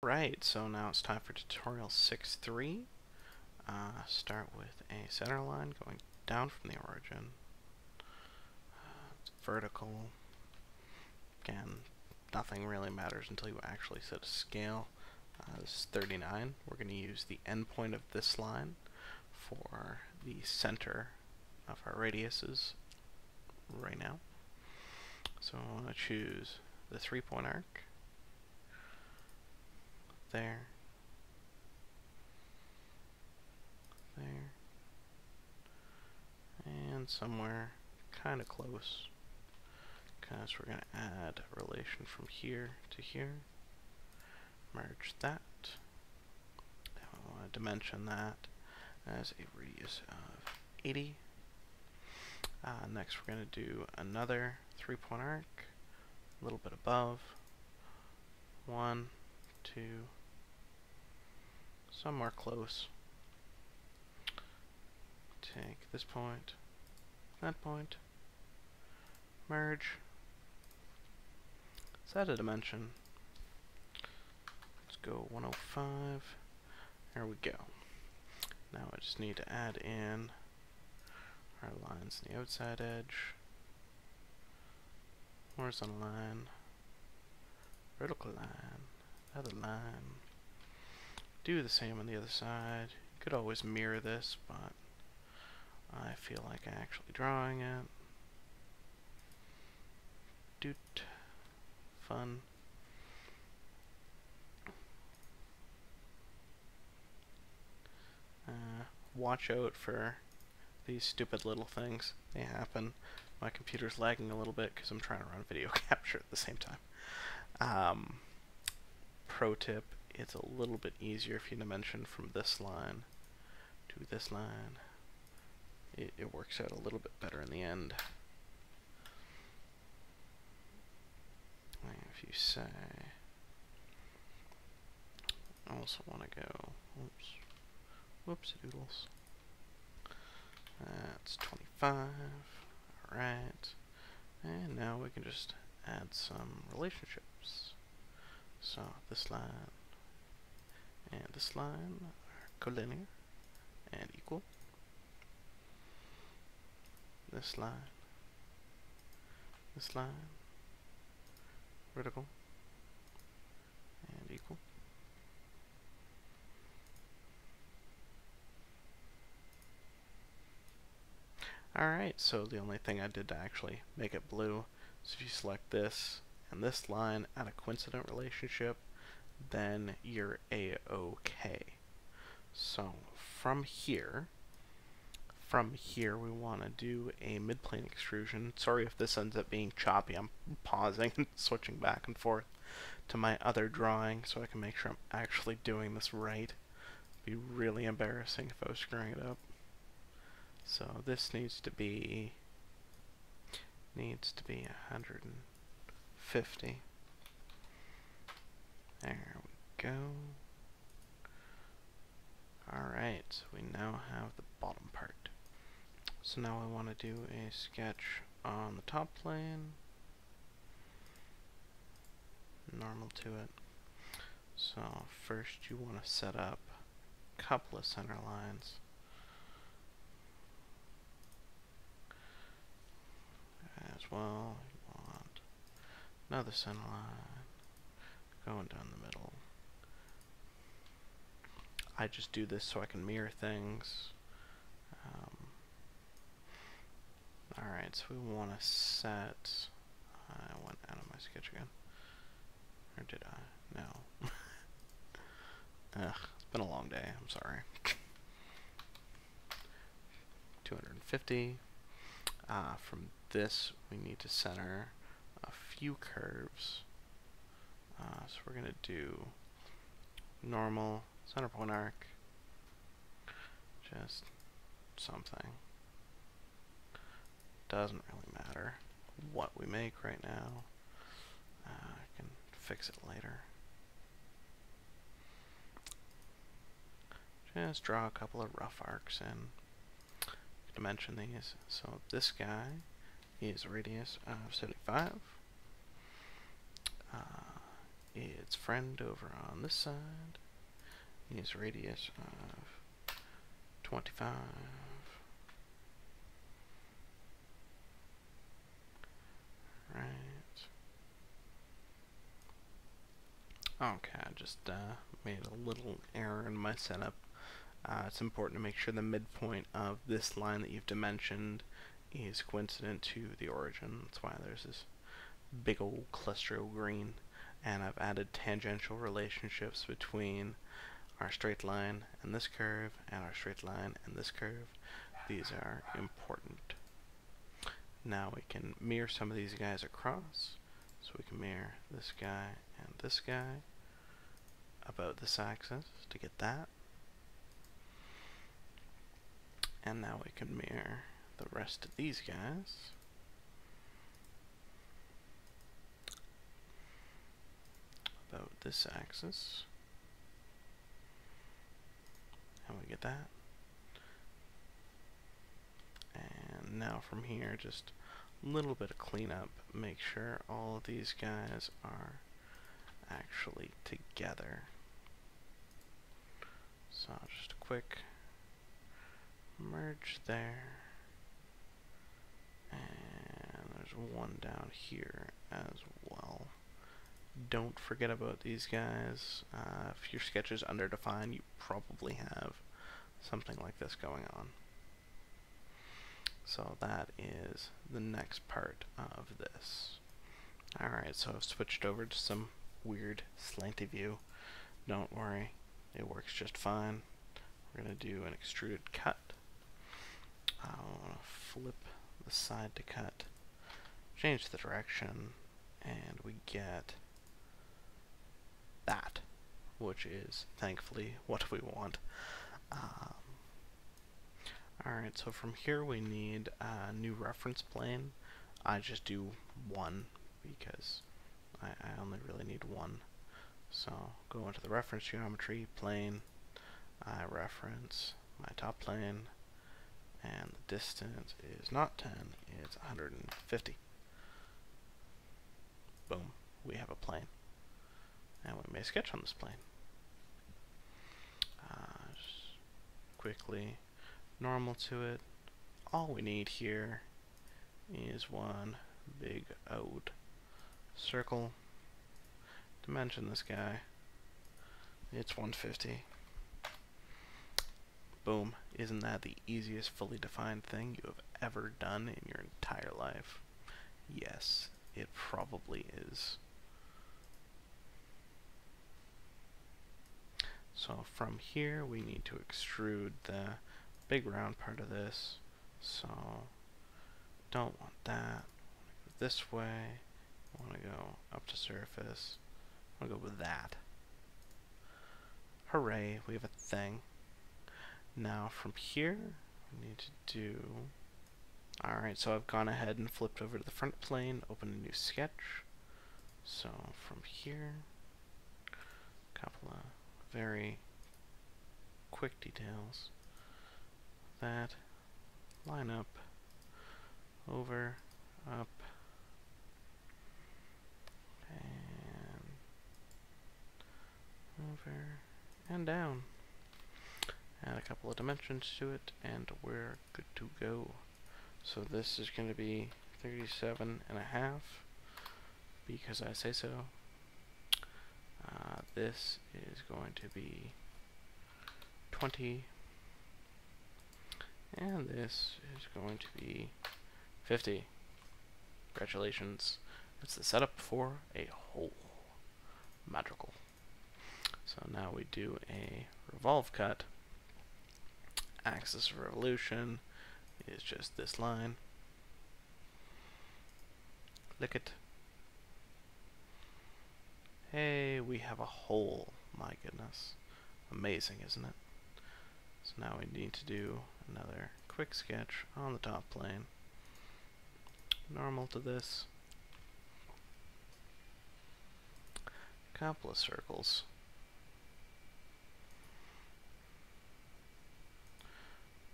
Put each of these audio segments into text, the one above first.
Right, so now it's time for tutorial 6.3. Start with a center line going down from the origin. It's vertical. Again, nothing really matters until you actually set a scale. This is 39. We're going to use the endpoint of this line for the center of our radiuses right now. So I want to choose the 3-point arc. There. There. And somewhere kind of close, because we're going to add a relation from here to here. Merge that. And we want to dimension that as a radius of 80. Next we're going to do another 3-point arc, a little bit above. 1, 2, somewhere close. Take this point, that point, merge, set a dimension. Let's go 105. There we go. Now I just need to add in our lines on the outside edge, horizontal line, vertical line, other line. Do the same on the other side. You could always mirror this, but I feel like actually drawing it. Doot. Fun. Watch out for these stupid little things. They happen. My computer's lagging a little bit because I'm trying to run video capture at the same time. Pro tip, it's a little bit easier if you dimension from this line to this line. It works out a little bit better in the end. If you say, I also want to go, whoops doodles. That's 25. Alright. And now we can just add some relationships. So this line and this line are collinear and equal. This line, vertical, and equal. Alright, so the only thing I did to actually make it blue is if you select this and this line at a coincident relationship, then you're A-OK. So from here we want to do a midplane extrusion. Sorry if this ends up being choppy. I'm pausing and switching back and forth to my other drawing so I can make sure I'm actually doing this right. It'd be really embarrassing if I was screwing it up. So this needs to be 150. There we go. Alright, so we now have the bottom part. So now I want to do a sketch on the top plane, normal to it. So first you want to set up a couple of center lines. As well, you want another center line going down the middle. I just do this so I can mirror things. Alright, so we want to set, I went out of my sketch again, or did I? No. Ugh, it's been a long day, I'm sorry. 250. From this we need to center a few curves. So we're going to do normal, center point arc, just something. Doesn't really matter what we make right now. I can fix it later. Just draw a couple of rough arcs in. Dimension these. So this guy is a radius of 75. its friend over on this side is radius of 25. Right. Okay, I just made a little error in my setup. It's important to make sure the midpoint of this line that you've dimensioned is coincident to the origin. That's why there's this big old cluster of green. And I've added tangential relationships between our straight line and this curve, and our straight line and this curve. These are important. Now we can mirror some of these guys across. So we can mirror this guy and this guy about this axis to get that. And now we can mirror the rest of these guys about this axis. And we get that. And now from here, just a little bit of cleanup. Make sure all of these guys are actually together. So just a quick merge there. And there's one down here as well. Don't forget about these guys. If your sketch is underdefined, you probably have something like this going on. So that is the next part of this. Alright, so I've switched over to some weird slanty view. Don't worry, it works just fine. We're going to do an extruded cut. I want to flip the side to cut, change the direction, and we get that, which is thankfully what we want. Alright, so from here we need a new reference plane. I just do one because I only really need one. So go into the reference geometry plane, I reference my top plane, and the distance is not 10, it's 150. Boom, we have a plane. And we may sketch on this plane. Just quickly normal to it. All we need here is one big old circle. Dimension this guy. It's 150. Boom. Isn't that the easiest fully defined thing you have ever done in your entire life? Yes, it probably is. So from here we need to extrude the big round part of this. So don't want that. Go this way. I want to go up to surface. I want to go with that. Hooray, we have a thing. Now from here we need to do... Alright, so I've gone ahead and flipped over to the front plane, open a new sketch. So from here, a couple of very quick details. That, line up, over, up, and over, and down. Add a couple of dimensions to it, and we're good to go. So this is going to be 37 and a half, because I say so. This is going to be 20, and this is going to be 50. Congratulations. It's the setup for a hole. Magical. So now we do a revolve cut. Axis of revolution is just this line. Lick it. Hey, we have a hole. My goodness. Amazing, isn't it? So now we need to do another quick sketch on the top plane. Normal to this. Couple of circles.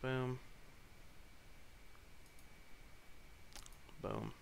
Boom. Boom.